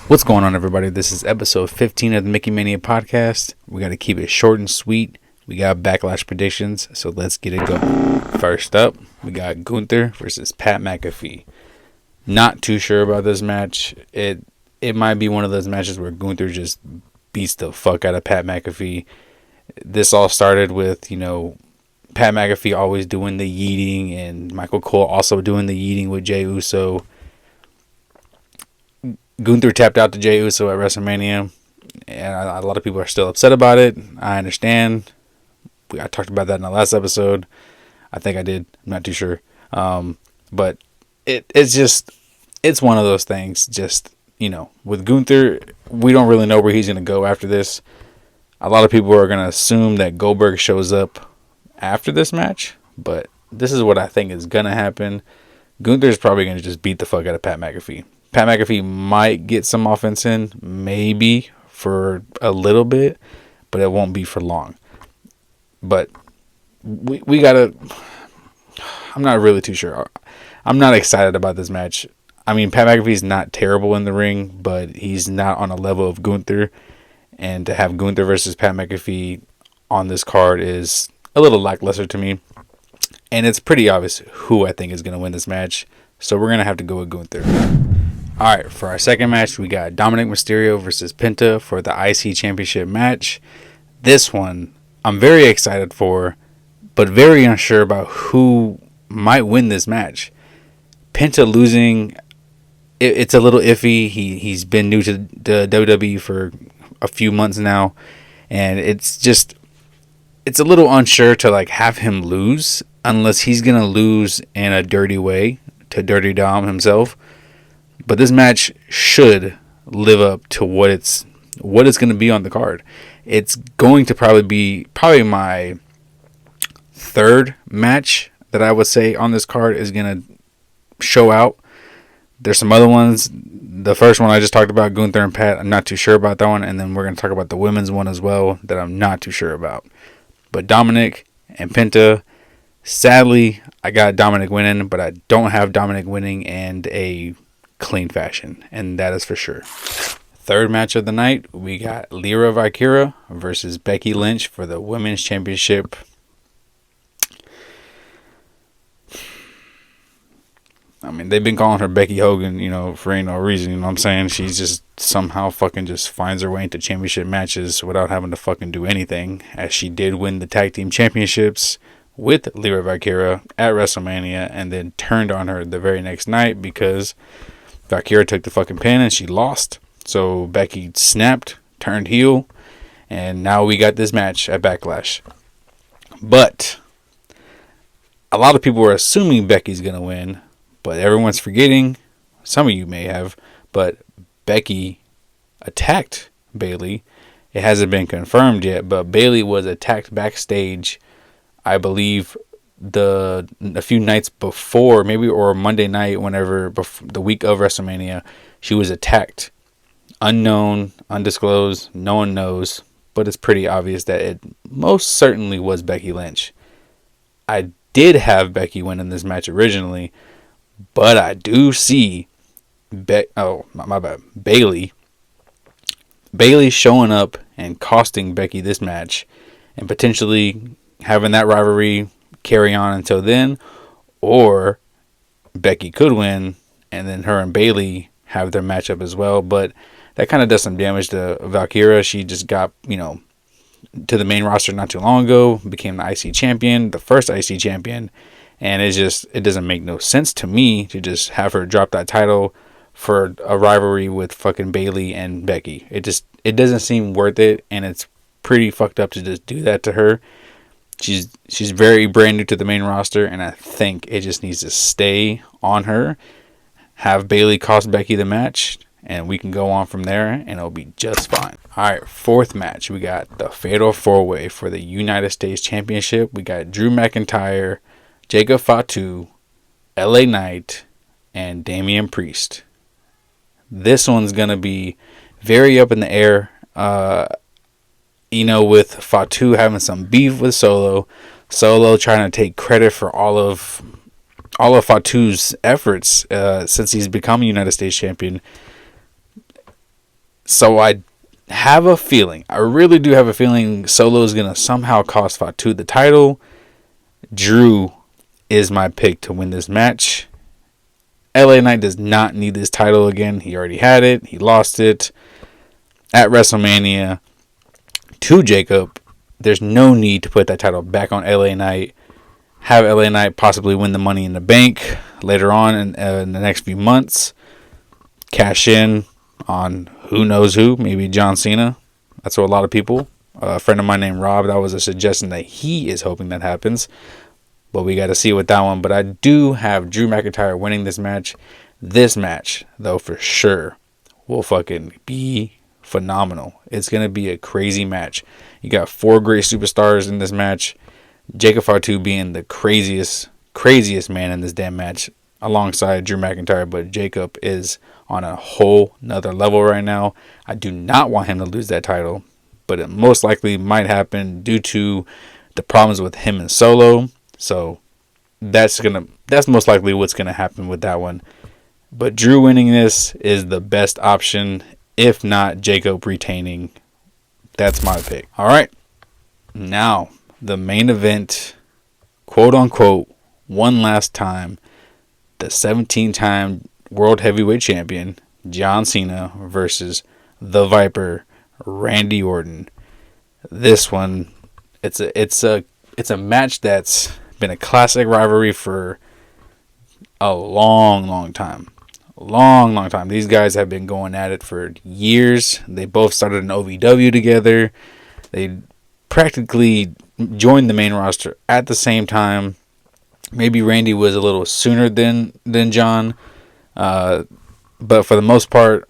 What's going on, everybody? This is episode 15 of the MIKKIMANIA podcast. We got to keep it short and sweet. We got Backlash predictions, so let's get it going. First up, we got Gunther versus Pat McAfee. Not too sure about this match. It might be one of those matches where Gunther just beats the fuck out of Pat McAfee. This all started with, Pat McAfee always doing the yeeting and Michael Cole also doing the yeeting with Jey Uso. Gunther tapped out to Jey Uso at WrestleMania, and a lot of people are still upset about it. I understand. I talked about that in the last episode. I think I did. I'm not too sure. But it's one of those things. Just, with Gunther, we don't really know where he's going to go after this. A lot of people are going to assume that Goldberg shows up after this match, but this is what I think is going to happen. Gunther's probably going to just beat the fuck out of Pat McAfee. Pat McAfee might get some offense in, maybe for a little bit, but it won't be for long. But we gotta. I'm not really too sure. I'm not excited about this match. I mean, Pat McAfee's not terrible in the ring, but he's not on a level of Gunther. And to have Gunther versus Pat McAfee on this card is a little lackluster to me. And it's pretty obvious who I think is going to win this match. So we're going to have to go with Gunther. Alright, for our second match, we got Dominic Mysterio versus Penta for the IC Championship match. This one, I'm very excited for, but very unsure about who might win this match. Penta losing, it's a little iffy. He's been new to the WWE for a few months now, and it's a little unsure to have him lose unless he's going to lose in a dirty way to Dirty Dom himself. But this match should live up to what it's going to be on the card. It's going to probably be my third match that I would say on this card is going to show out. There's some other ones. The first one I just talked about, Gunther and Pat, I'm not too sure about that one. And then we're going to talk about the women's one as well that I'm not too sure about. But Dominic and Penta, sadly, I got Dominic winning, but I don't have Dominic winning in a clean fashion, and that is for sure. Third match of the night, we got Lyra Valkyria versus Becky Lynch for the Women's Championship. I mean, they've been calling her Becky Hogan, for ain't no reason, you know what I'm saying? She's just somehow fucking just finds her way into championship matches without having to fucking do anything, as she did win the tag team championships with Lyra Valkyria at WrestleMania and then turned on her the very next night because Valkyria took the fucking pin and she lost. So Becky snapped, turned heel, and now we got this match at Backlash. But a lot of people were assuming Becky's going to win, but everyone's forgetting, some of you may have, but Becky attacked Bayley. It hasn't been confirmed yet, but Bayley was attacked backstage, I believe, a few nights before, maybe, or Monday night, whenever, the week of WrestleMania, she was attacked. Unknown, undisclosed, no one knows, but it's pretty obvious that it most certainly was Becky Lynch. I did have Becky winning this match originally, but I do see Bayley showing up and costing Becky this match and potentially having that rivalry carry on until then, or Becky could win and then her and Bayley have their matchup as well. But that kind of does some damage to Valkyria. She just got to the main roster not too long ago, became the IC champion, the first IC champion, and it doesn't make no sense to me to just have her drop that title for a rivalry with fucking Bayley and Becky. It doesn't seem worth it, and it's pretty fucked up to just do that to her. She's very brand new to the main roster, and I think it just needs to stay on her. Have Bayley cost Becky the match, and we can go on from there, and it'll be just fine. Alright, fourth match. We got the Fatal 4-Way for the United States Championship. We got Drew McIntyre, Jacob Fatu, LA Knight, and Damian Priest. This one's going to be very up in the air. With Fatu having some beef with Solo trying to take credit for all of Fatu's efforts since he's become United States champion. So I have a feeling, I really do have a feeling Solo is going to somehow cost Fatu the title. Drew is my pick to win this match. LA Knight does not need this title again. He already had it. He lost it at WrestleMania to Jacob. There's no need to put that title back on LA Knight. Have LA Knight possibly win the Money in the Bank later on in the next few months. Cash in on who knows who, maybe John Cena. That's what a lot of people. A friend of mine named Rob, that was a suggestion that he is hoping that happens. But we got to see with that one. But I do have Drew McIntyre winning this match. This match, though, for sure, will fucking be phenomenal. It's going to be a crazy match. You got 4 great superstars in this match. Jacob Fatu being the craziest man in this damn match alongside Drew McIntyre. But Jacob is on a whole nother level right now. I do not want him to lose that title. But it most likely might happen due to the problems with him and Solo. So that's most likely what's gonna happen with that one. But Drew winning this is the best option, if not Jacob retaining. That's my pick. All right, now the main event, quote unquote, one last time, the 17-time World Heavyweight Champion John Cena versus the Viper Randy Orton. This one, it's a match that's been a classic rivalry for a long time. Long time. These guys have been going at it for years. They both started in OVW together. They practically joined the main roster at the same time. Maybe Randy was a little sooner than John. But for the most part,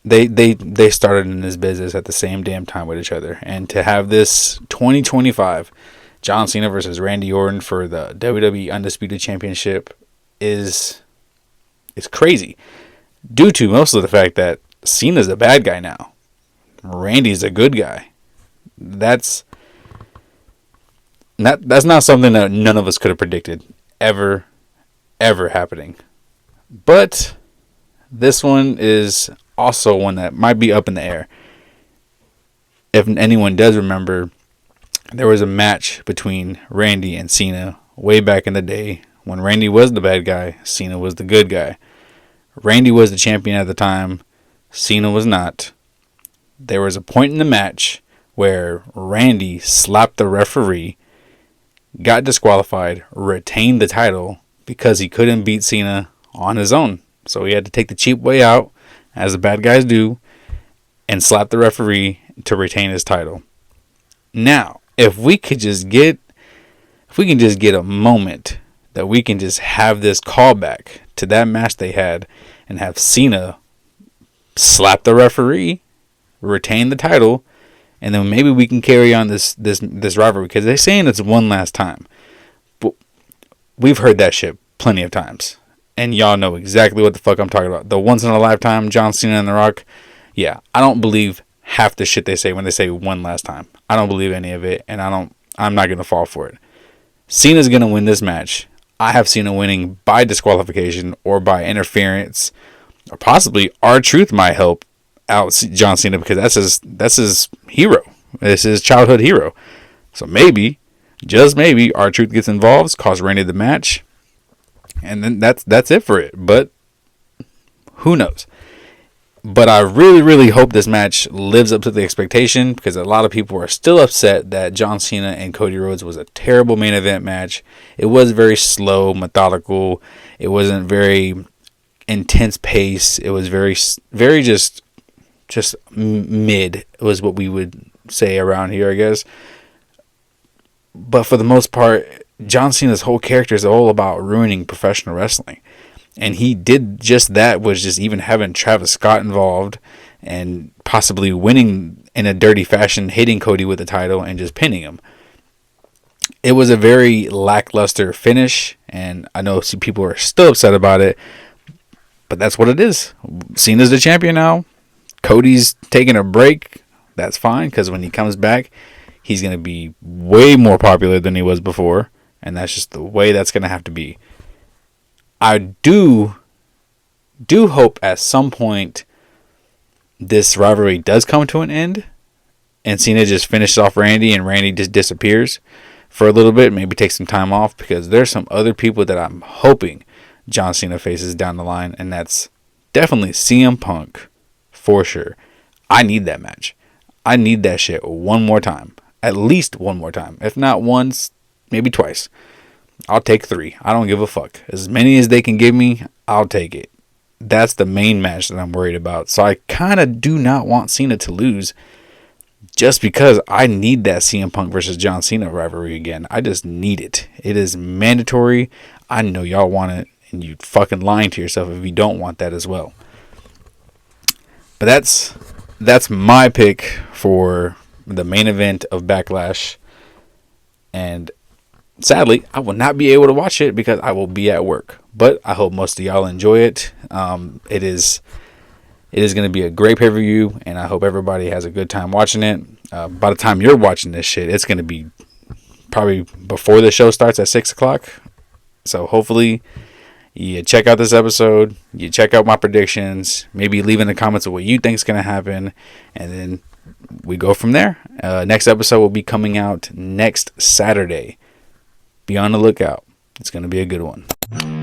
they started in this business at the same damn time with each other. And to have this 2025 John Cena versus Randy Orton for the WWE Undisputed Championship is crazy. Due to most of the fact that Cena's a bad guy now. Randy's a good guy. That's not something that none of us could have predicted ever happening. But this one is also one that might be up in the air. If anyone does remember, there was a match between Randy and Cena way back in the day when Randy was the bad guy, Cena was the good guy. Randy was the champion at the time, Cena was not. There was a point in the match where Randy slapped the referee, got disqualified, retained the title because he couldn't beat Cena on his own. So he had to take the cheap way out, as the bad guys do, and slap the referee to retain his title. Now, if we can just get a moment that we can just have this callback to that match they had and have Cena slap the referee, retain the title, and then maybe we can carry on this rivalry, because they're saying it's one last time. But we've heard that shit plenty of times. And y'all know exactly what the fuck I'm talking about. The once in a lifetime John Cena and The Rock. Yeah, I don't believe half the shit they say when they say one last time. I don't believe any of it, and I'm not gonna fall for it. Cena's gonna win this match. I have Cena winning by disqualification or by interference, or possibly R-Truth might help out John Cena, because that's his hero. It's his childhood hero. So maybe, just maybe, R-Truth gets involved, costs Randy the match, and then that's it for it. But who knows? But I really hope this match lives up to the expectation, because a lot of people are still upset that John Cena and Cody Rhodes was a terrible main event match. It was very slow, methodical. It wasn't very intense pace. It was very just mid, was what we would say around here, I guess. But for the most part, John Cena's whole character is all about ruining professional wrestling. And he did just that, was just even having Travis Scott involved and possibly winning in a dirty fashion, hitting Cody with the title and just pinning him. It was a very lackluster finish, and I know some people are still upset about it, but that's what it is. Cena's the champion now. Cody's taking a break. That's fine, because when he comes back, he's going to be way more popular than he was before, and that's just the way that's going to have to be. I do hope at some point this rivalry does come to an end and Cena just finishes off Randy and Randy just disappears for a little bit, maybe take some time off, because there's some other people that I'm hoping John Cena faces down the line, and that's definitely CM Punk for sure. I need that match. I need that shit one more time. At least one more time. If not once, maybe twice. I'll take 3. I don't give a fuck. As many as they can give me, I'll take it. That's the main match that I'm worried about. So I kind of do not want Cena to lose, just because I need that CM Punk versus John Cena rivalry again. I just need it. It is mandatory. I know y'all want it, and you fucking lying to yourself if you don't want that as well. But that's my pick for the main event of Backlash. And sadly, I will not be able to watch it because I will be at work. But I hope most of y'all enjoy it. It is going to be a great pay-per-view, and I hope everybody has a good time watching it. By the time you're watching this shit, it's going to be probably before the show starts at 6 o'clock. So hopefully you check out this episode, you check out my predictions, maybe leave in the comments of what you think is going to happen, and then we go from there. Next episode will be coming out next Saturday. Be on the lookout. It's going to be a good one.